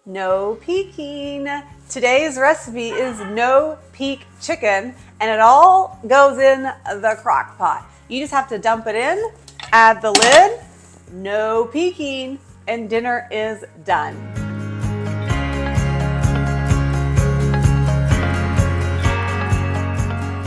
No peeking. Today's recipe is no peek chicken, and it all goes in the crock pot. You just have to dump it in, add the lid, no peeking, and dinner is done.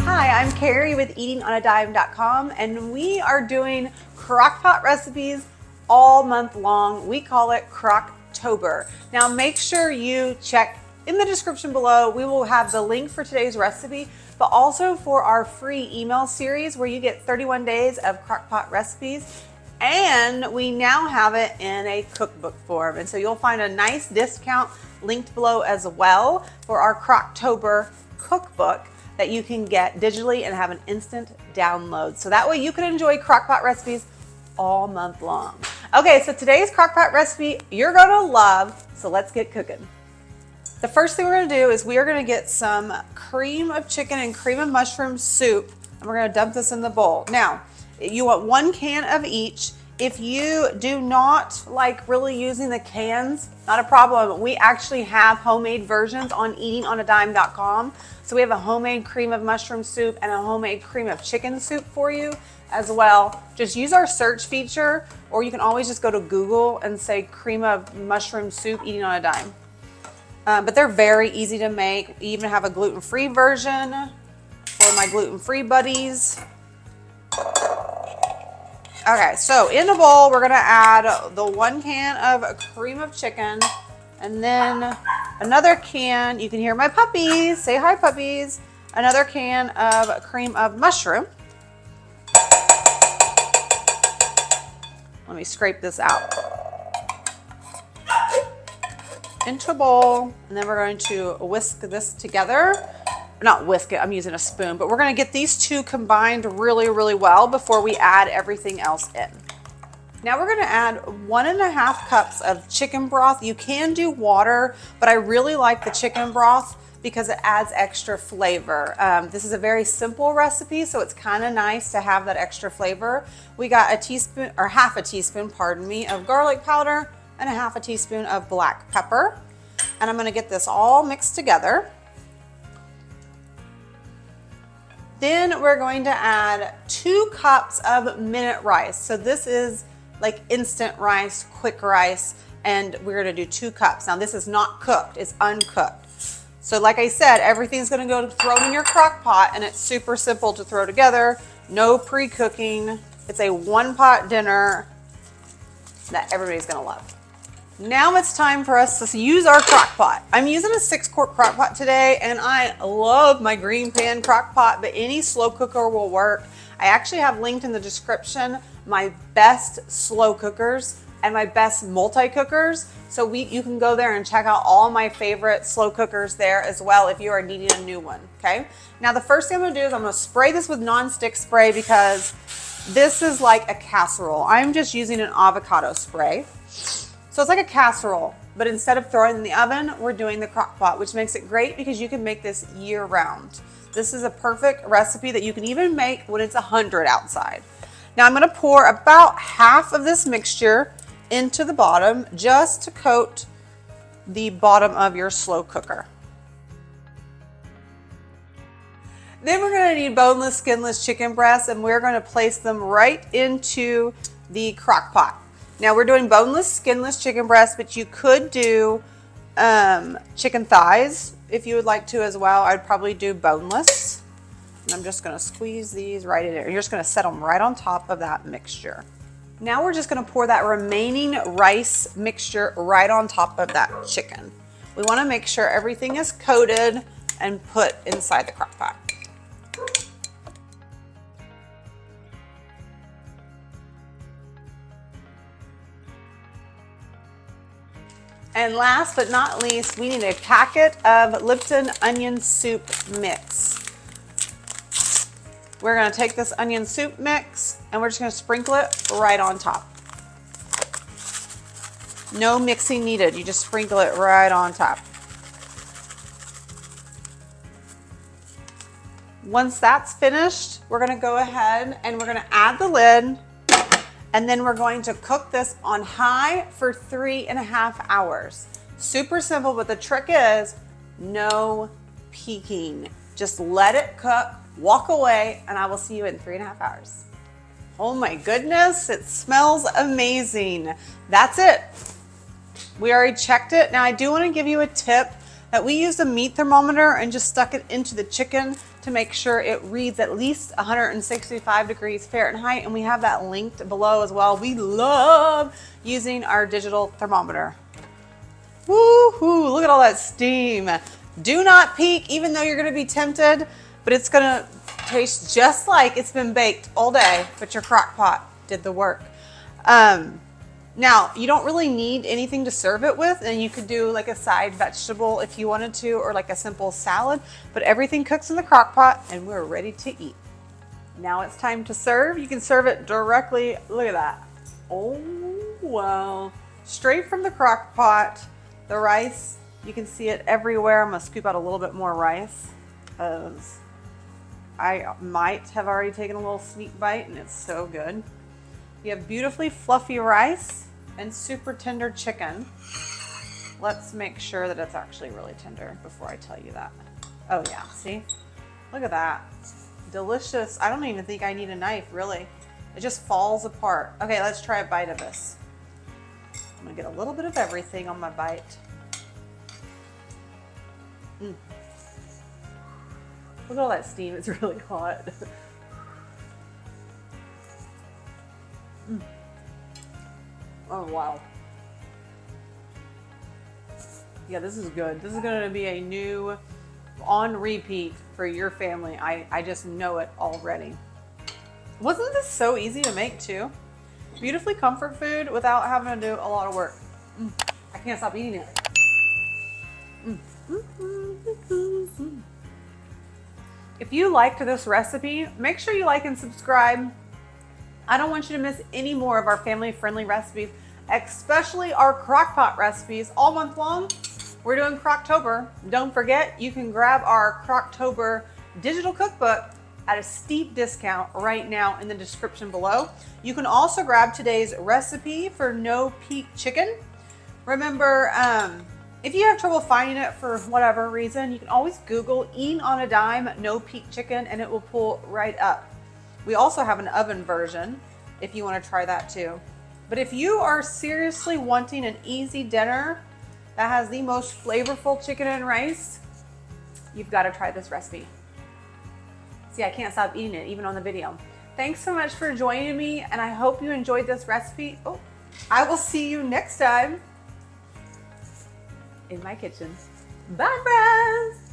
Hi, I'm Carrie with eatingonadime.com, and we are doing crock pot recipes all month long. We call it Crocktober. Now make sure you check in the description below. We will have the link for today's recipe, but also for our free email series where you get 31 days of crock pot recipes. And we now have it in a cookbook form. And so you'll find a nice discount linked below as well for our Crocktober cookbook that you can get digitally and have an instant download. So that way you can enjoy crockpot recipes all month long. Okay, so today's crockpot recipe you're gonna love, so let's get cooking. The first thing we're gonna do is we are gonna get some cream of chicken and cream of mushroom soup, and we're gonna dump this in the bowl. Now, you want 1 can of each. If you do not like really using the cans, not a problem. We actually have homemade versions on eatingonadime.com. So we have a homemade cream of mushroom soup and a homemade cream of chicken soup for you as well. Just use our search feature, or you can always just go to Google and say cream of mushroom soup eating on a dime. But they're very easy to make. We even have a gluten-free version for my gluten-free buddies. Okay, so in a bowl, we're gonna add the 1 can of cream of chicken, and then another can, you can hear my puppies, say hi puppies, another can of cream of mushroom. Let me scrape this out into a bowl, and then we're going to whisk this together. Not whisk it, I'm using a spoon, but we're gonna get these two combined really, really well before we add everything else in. Now we're gonna add 1.5 cups of chicken broth. You can do water, but I really like the chicken broth because it adds extra flavor. This is a very simple recipe, so it's kind of nice to have that extra flavor. We got a teaspoon, or half a teaspoon, pardon me, of garlic powder and a half a teaspoon of black pepper. And I'm gonna get this all mixed together. Then we're going to add 2 cups of minute rice. So this is like instant rice, quick rice, and we're gonna do 2 cups. Now this is not cooked, it's uncooked. So like I said, everything's gonna go thrown in your crock pot, and it's super simple to throw together. No pre-cooking. It's a 1-pot dinner that everybody's gonna love. Now it's time for us to use our crock pot. I'm using a 6-quart crock pot today, and I love my green pan crock pot, but any slow cooker will work. I actually have linked in the description my best slow cookers and my best multi-cookers. So you can go there and check out all my favorite slow cookers there as well if you are needing a new one, okay? Now the first thing I'm gonna do is I'm gonna spray this with non-stick spray because this is like a casserole. I'm just using an avocado spray. So it's like a casserole, but instead of throwing it in the oven, we're doing the crock pot, which makes it great because you can make this year round. This is a perfect recipe that you can even make when it's 100 outside. Now I'm gonna pour about half of this mixture into the bottom just to coat the bottom of your slow cooker. Then we're gonna need boneless, skinless chicken breasts, and we're gonna place them right into the crock pot. Now we're doing boneless, skinless chicken breasts, but you could do chicken thighs if you would like to as well. I'd probably do boneless. And I'm just gonna squeeze these right in there. You're just gonna set them right on top of that mixture. Now we're just gonna pour that remaining rice mixture right on top of that chicken. We wanna make sure everything is coated and put inside the crock pot. And last but not least, we need a packet of Lipton onion soup mix. We're gonna take this onion soup mix and we're just gonna sprinkle it right on top. No mixing needed, you just sprinkle it right on top. Once that's finished, we're gonna go ahead and we're gonna add the lid, and then we're going to cook this on high for 3.5 hours. Super simple, but the trick is no peeking. Just let it cook, walk away, and I will see you in 3.5 hours. Oh my goodness, it smells amazing. That's it. We already checked it. Now I do want to give you a tip that we used a meat thermometer and just stuck it into the chicken to make sure it reads at least 165 degrees Fahrenheit, and we have that linked below as well. We love using our digital thermometer. Woohoo, look at all that steam. Do not peek, even though you're gonna be tempted, but it's gonna taste just like it's been baked all day, but your crock pot did the work. Now, you don't really need anything to serve it with, and you could do like a side vegetable if you wanted to, or like a simple salad, but everything cooks in the crock pot and we're ready to eat. Now it's time to serve. You can serve it directly, look at that. Oh, wow. Straight from the crock pot. The rice, you can see it everywhere. I'm gonna scoop out a little bit more rice, because I might have already taken a little sneak bite and it's so good. You have beautifully fluffy rice and super tender chicken. Let's make sure that it's actually really tender before I tell you that. Oh yeah, see? Look at that. Delicious. I don't even think I need a knife, really. It just falls apart. Okay, let's try a bite of this. I'm gonna get a little bit of everything on my bite. Look at all that steam, it's really hot. Oh wow. Yeah, this is good. This is gonna be a new on repeat for your family. I just know it already. Wasn't this so easy to make too? Beautifully comfort food without having to do a lot of work. I can't stop eating it. If you liked this recipe, make sure you like and subscribe. I don't want you to miss any more of our family-friendly recipes, especially our crock-pot recipes all month long. We're doing Crocktober. Don't forget, you can grab our Crocktober digital cookbook at a steep discount right now in the description below. You can also grab today's recipe for no peak chicken. Remember, if you have trouble finding it for whatever reason, you can always Google eating on a dime no peak chicken and it will pull right up. We also have an oven version if you want to try that too. But if you are seriously wanting an easy dinner that has the most flavorful chicken and rice, you've got to try this recipe. See, I can't stop eating it even on the video. Thanks so much for joining me, and I hope you enjoyed this recipe. Oh, I will see you next time in my kitchen. Bye, friends.